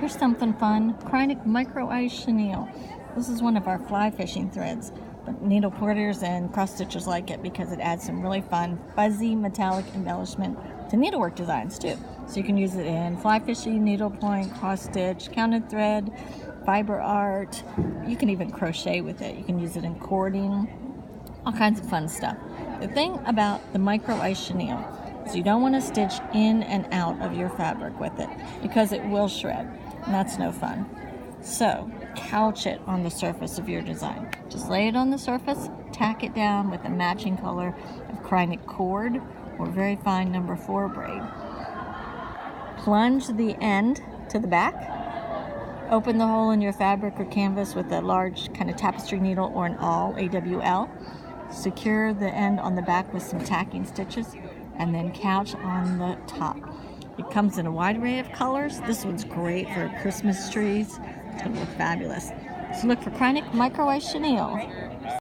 Here's something fun, Kreinik Micro Ice Chenille. This is one of our fly fishing threads, but needle porters and cross stitchers like it because it adds some really fun, fuzzy, metallic embellishment to needlework designs too. So you can use it in fly fishing, needlepoint, cross stitch, counted thread, fiber art. You can even crochet with it. You can use it in cording, all kinds of fun stuff. The thing about the Micro Ice Chenille is you don't want to stitch in and out of your fabric with it because it will shred, and that's no fun. So couch it on the surface of your design. Just lay it on the surface, tack it down with a matching color of Kreinik cord or very fine number 4 braid. Plunge the end to the back. Open the hole in your fabric or canvas with a large kind of tapestry needle or an awl, AWL. Secure the end on the back with some tacking stitches and then couch on the top. It comes in a wide array of colors. This one's great for Christmas trees. It's going to look fabulous. So look for Kreinik Micro Ice Chenille.